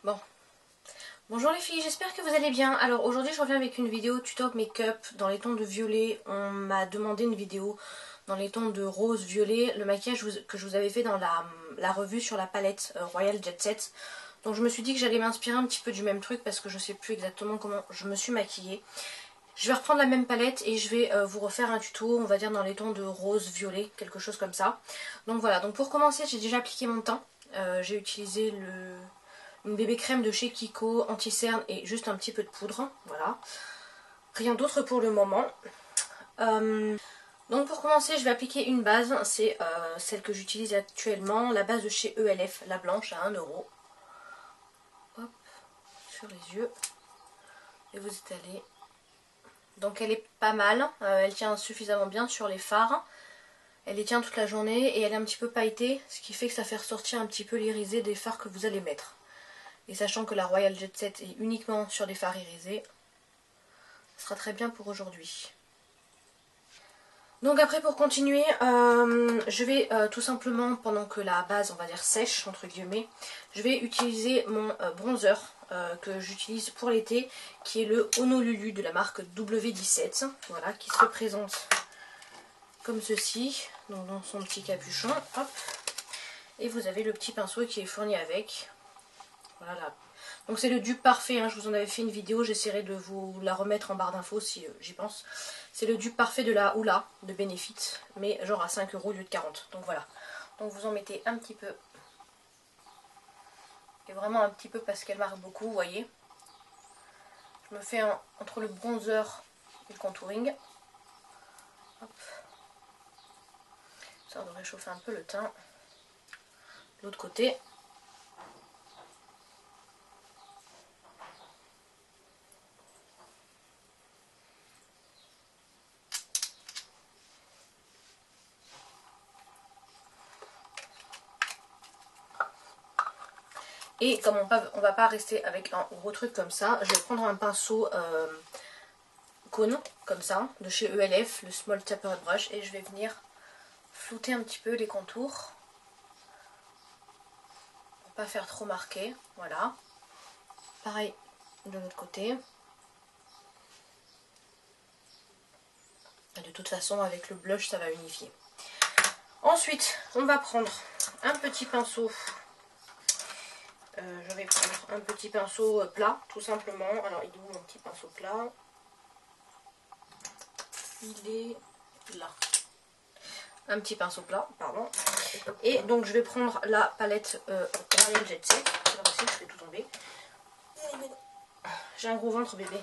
Bon, bonjour les filles, j'espère que vous allez bien. Alors aujourd'hui je reviens avec une vidéo tuto make-up dans les tons de violet. On m'a demandé une vidéo dans les tons de rose violet, le maquillage que je vous avais fait dans la revue sur la palette Royal Jet Set. Donc je me suis dit que j'allais m'inspirer un petit peu du même truc parce que je sais plus exactement comment je me suis maquillée. Je vais reprendre la même palette et je vais vous refaire un tuto, on va dire dans les tons de rose violet, quelque chose comme ça. Donc voilà, donc pour commencer j'ai déjà appliqué mon teint. J'ai utilisé une bébé crème de chez Kiko, anti-cerne et juste un petit peu de poudre. Voilà. Rien d'autre pour le moment. Donc pour commencer, je vais appliquer une base. C'est celle que j'utilise actuellement. La base de chez ELF, la blanche à 1 €. Hop, sur les yeux. Et vous étalez. Donc elle est pas mal. Elle tient suffisamment bien sur les fards. Elle les tient toute la journée et elle est un petit peu pailletée. Ce qui fait que ça fait ressortir un petit peu l'irisé des fards que vous allez mettre. Et sachant que la Royal Jet Set est uniquement sur des fards irisés, ça sera très bien pour aujourd'hui. Donc après pour continuer, je vais tout simplement, pendant que la base on va dire sèche entre guillemets, je vais utiliser mon bronzer que j'utilise pour l'été, qui est le Honolulu de la marque W17, voilà, qui se présente comme ceci, donc dans son petit capuchon, hop, et vous avez le petit pinceau qui est fourni avec, voilà. Donc c'est le dupe parfait, hein, je vous en avais fait une vidéo, j'essaierai de vous la remettre en barre d'infos si j'y pense. C'est le dupe parfait de la Hoola de Benefit, mais genre à 5 € au lieu de 40. Donc voilà. Donc vous en mettez un petit peu. Et vraiment un petit peu parce qu'elle marque beaucoup, vous voyez. Je me fais entre le bronzer et le contouring. Hop. Ça on devrait réchauffer un peu le teint. De l'autre côté. Et comme on va pas rester avec un gros truc comme ça, je vais prendre un pinceau cône, comme ça, de chez ELF, le Small Tapered Brush, et je vais venir flouter un petit peu les contours. Pour pas faire trop marqué, voilà. Pareil de l'autre côté. De toute façon, avec le blush, ça va unifier. Ensuite, on va prendre un petit pinceau. Je vais prendre un petit pinceau plat, tout simplement. Alors, il est où mon petit pinceau plat? Il est là. Un petit pinceau plat, pardon. Et donc, je vais prendre la palette Royal Jet Set. C'est pas possible, je fais tout tomber. J'ai un gros ventre, bébé.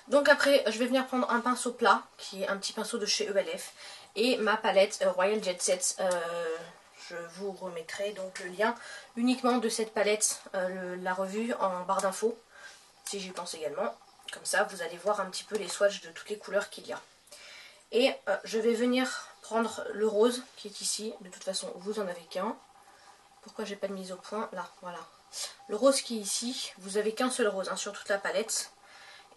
Donc après, je vais venir prendre un pinceau plat, qui est un petit pinceau de chez ELF, et ma palette Royal Jet Set. Je vous remettrai donc le lien uniquement de cette palette, la revue en barre d'infos, si j'y pense également. Comme ça, vous allez voir un petit peu les swatchs de toutes les couleurs qu'il y a. Et je vais venir prendre le rose qui est ici. De toute façon, vous en avez qu'un. Pourquoi j'ai pas de mise au point? Là, voilà. Le rose qui est ici, vous avez qu'un seul rose hein, sur toute la palette.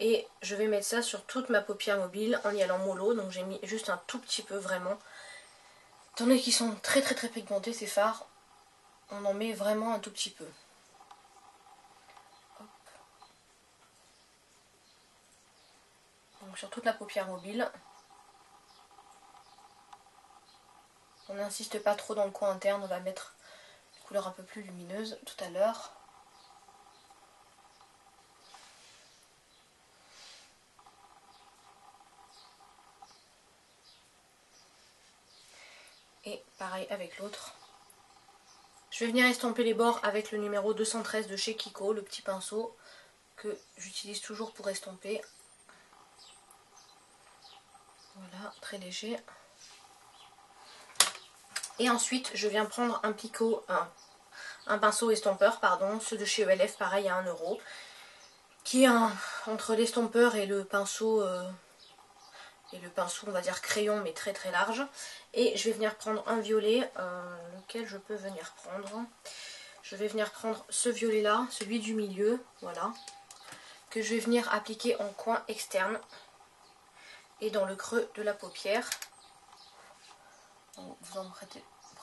Et je vais mettre ça sur toute ma paupière mobile en y allant mollo. Donc j'ai mis juste un tout petit peu vraiment. Étant donné qu'ils sont très pigmentés ces fards, on en met vraiment un tout petit peu. Hop. Donc sur toute la paupière mobile. On n'insiste pas trop dans le coin interne, on va mettre une couleur un peu plus lumineuse tout à l'heure. Et pareil avec l'autre. Je vais venir estomper les bords avec le numéro 213 de chez Kiko, le petit pinceau que j'utilise toujours pour estomper. Voilà, très léger. Et ensuite, je viens prendre un pinceau estompeur, pardon, ceux de chez ELF, pareil à 1 €, qui est entre l'estompeur et le pinceau, on va dire crayon, mais très large. Et je vais venir prendre un violet, lequel je peux venir prendre. Je vais venir prendre ce violet là, celui du milieu, voilà, que je vais venir appliquer en coin externe et dans le creux de la paupière. Donc, vous en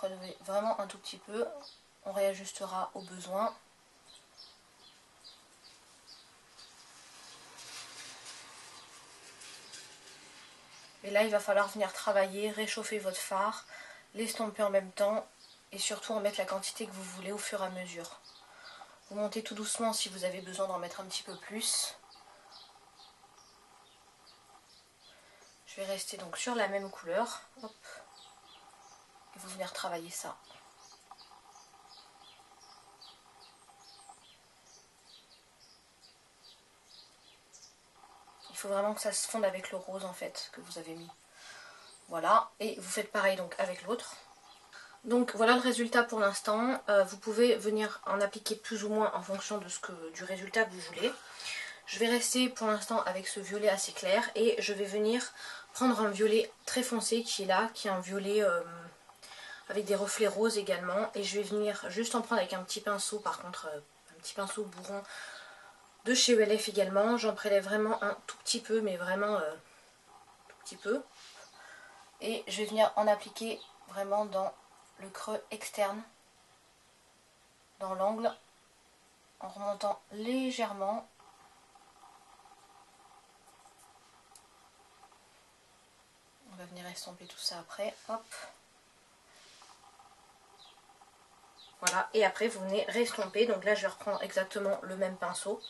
prélever vraiment un tout petit peu. On réajustera au besoin. Et là, il va falloir venir travailler, réchauffer votre fard, l'estomper en même temps et surtout en mettre la quantité que vous voulez au fur et à mesure. Vous montez tout doucement si vous avez besoin d'en mettre un petit peu plus. Je vais rester donc sur la même couleur. Hop. Et vous venir travailler ça. Il faut vraiment que ça se fonde avec le rose en fait que vous avez mis. Voilà, et vous faites pareil donc avec l'autre. Donc voilà le résultat pour l'instant. Vous pouvez venir en appliquer plus ou moins en fonction de du résultat que vous voulez. Je vais rester pour l'instant avec ce violet assez clair et je vais venir prendre un violet très foncé qui est là, qui est un violet avec des reflets roses également. Et je vais venir juste en prendre avec un petit pinceau, par contre un petit pinceau bourron de chez ELF également. J'en prélève vraiment un tout petit peu, mais vraiment tout petit peu. Et je vais venir en appliquer vraiment dans le creux externe, dans l'angle, en remontant légèrement. On va venir estomper tout ça après, hop. Voilà, et après vous venez restomper, donc là je vais reprendre exactement le même pinceau.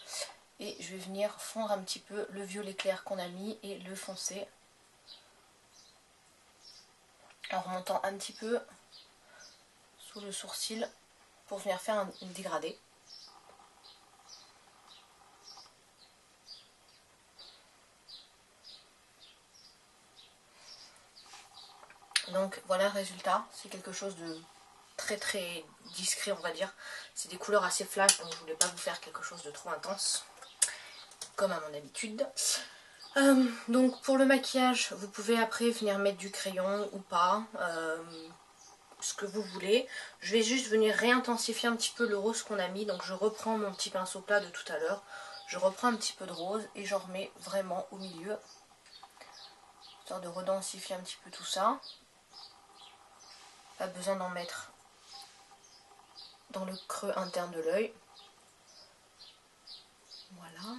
Et je vais venir fondre un petit peu le violet clair qu'on a mis et le foncé. En remontant un petit peu sous le sourcil pour venir faire une dégradé. Donc voilà le résultat, c'est quelque chose de très discret on va dire. C'est des couleurs assez flash donc je voulais pas vous faire quelque chose de trop intense comme à mon habitude. Donc pour le maquillage vous pouvez après venir mettre du crayon ou pas, ce que vous voulez. Je vais juste venir réintensifier un petit peu le rose qu'on a mis, donc je reprends mon petit pinceau plat de tout à l'heure, je reprends un petit peu de rose et j'en remets vraiment au milieu, histoire de redensifier un petit peu tout ça. Pas besoin d'en mettre dans le creux interne de l'œil. Voilà.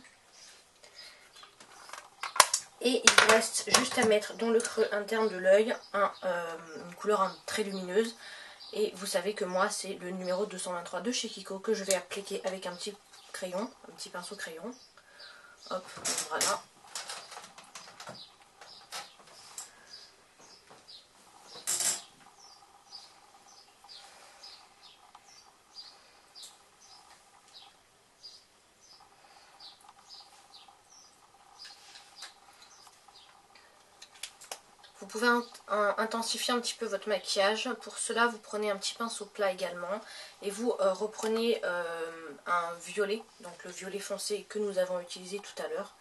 Et il vous reste juste à mettre dans le creux interne de l'œil une couleur très lumineuse. Et vous savez que moi c'est le numéro 223 de chez Kiko que je vais appliquer avec un petit crayon, un petit pinceau crayon. Hop, voilà. Vous pouvez intensifier un petit peu votre maquillage. Pour cela, vous prenez un petit pinceau plat également. Et vous reprenez un violet, donc le violet foncé que nous avons utilisé tout à l'heure.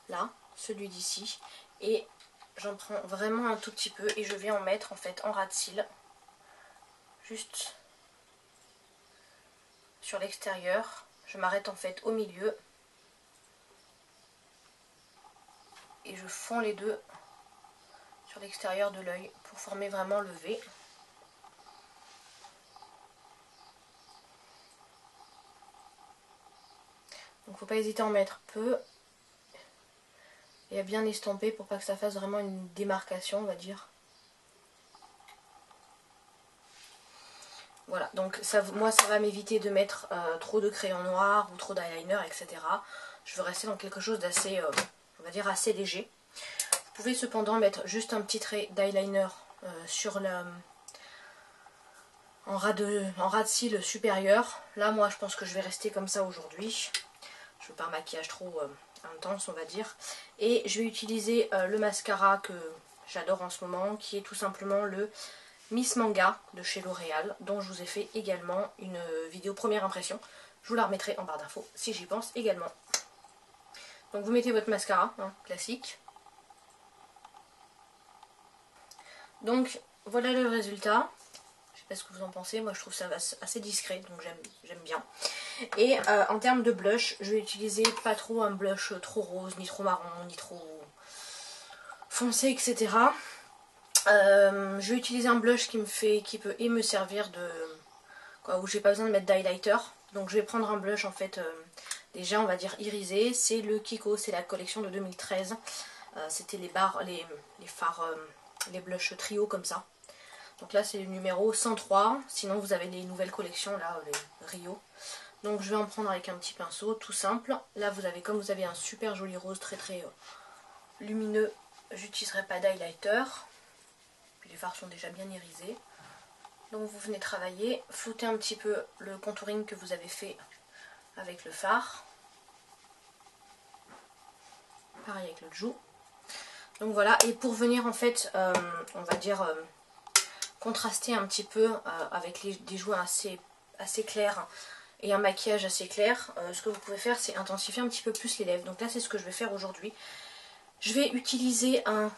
Là, celui d'ici. Et j'en prends vraiment un tout petit peu et je vais en mettre en fait en ras de cils. Juste sur l'extérieur. Je m'arrête en fait au milieu. Et je fonds les deux sur l'extérieur de l'œil pour former vraiment le V. Donc faut pas hésiter à en mettre peu et à bien estomper pour pas que ça fasse vraiment une démarcation on va dire. Voilà, donc ça, moi ça va m'éviter de mettre trop de crayon noir ou trop d'eyeliner, etc. Je veux rester dans quelque chose d'assez, on va dire assez léger. Vous pouvez cependant mettre juste un petit trait d'eyeliner sur en ras de cils supérieur. Là moi je pense que je vais rester comme ça aujourd'hui. Je veux pas un maquillage trop intense on va dire. Et je vais utiliser le mascara que j'adore en ce moment, qui est tout simplement le Miss Manga de chez L'Oréal, dont je vous ai fait également une vidéo première impression. Je vous la remettrai en barre d'infos si j'y pense également. Donc vous mettez votre mascara, hein, classique. Donc voilà le résultat. Je sais pas ce que vous en pensez, moi je trouve ça assez discret, donc j'aime bien. Et en termes de blush, je vais utiliser pas trop un blush trop rose, ni trop marron, ni trop foncé, etc. Je vais utiliser un blush qui peut et me servir de... où j'ai pas besoin de mettre d'highlighter. Donc je vais prendre un blush en fait déjà on va dire irisé. C'est le Kiko, c'est la collection de 2013. C'était les fards, les blushs trio comme ça. Donc là c'est le numéro 103. Sinon vous avez les nouvelles collections là, les Rio. Donc je vais en prendre avec un petit pinceau tout simple. Là vous avez, comme vous avez un super joli rose très lumineux, j'utiliserai pas d'highlighter. Puis les fards sont déjà bien irisés. Donc vous venez travailler, flouter un petit peu le contouring que vous avez fait avec le fard. Pareil avec le joue. Donc voilà, et pour venir en fait, on va dire contraster un petit peu avec des joues assez clairs et un maquillage assez clair, ce que vous pouvez faire c'est intensifier un petit peu plus les lèvres. Donc là c'est ce que je vais faire aujourd'hui. Je vais utiliser un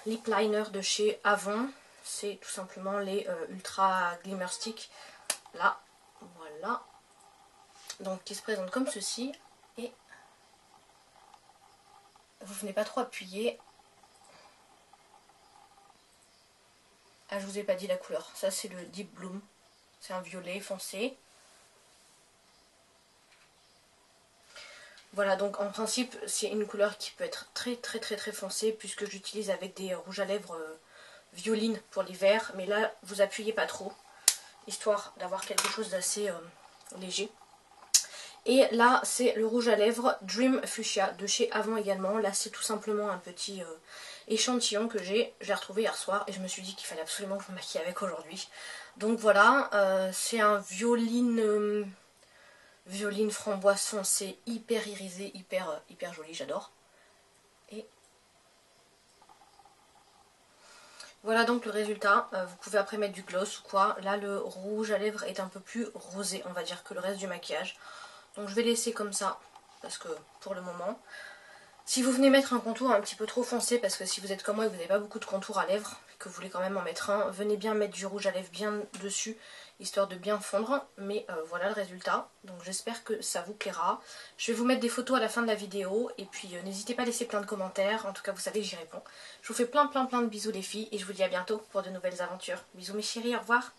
lip liner de chez Avon. C'est tout simplement les Ultra Glimmer Stick. Là, voilà. Donc qui se présente comme ceci. Et vous venez pas trop appuyer. Ah, je vous ai pas dit la couleur. Ça c'est le Deep Bloom. C'est un violet foncé. Voilà, donc en principe c'est une couleur qui peut être très foncée puisque j'utilise avec des rouges à lèvres violine pour l'hiver. Mais là vous appuyez pas trop, histoire d'avoir quelque chose d'assez léger. Et là c'est le rouge à lèvres Dream Fuchsia de chez Avon également. Là c'est tout simplement un petit échantillon que j'ai retrouvé hier soir et je me suis dit qu'il fallait absolument que je me maquille avec aujourd'hui. Donc voilà, c'est un violine framboise foncé, hyper irisé, hyper joli, j'adore. Et voilà donc le résultat. Vous pouvez après mettre du gloss ou quoi. Là le rouge à lèvres est un peu plus rosé on va dire que le reste du maquillage. Donc je vais laisser comme ça parce que pour le moment. Si vous venez mettre un contour un petit peu trop foncé, parce que si vous êtes comme moi et que vous n'avez pas beaucoup de contour à lèvres, que vous voulez quand même en mettre un, venez bien mettre du rouge à lèvres bien dessus, histoire de bien fondre. Mais voilà le résultat, donc j'espère que ça vous plaira. Je vais vous mettre des photos à la fin de la vidéo, et puis n'hésitez pas à laisser plein de commentaires, en tout cas vous savez que j'y réponds. Je vous fais plein de bisous les filles, et je vous dis à bientôt pour de nouvelles aventures. Bisous mes chéris, au revoir.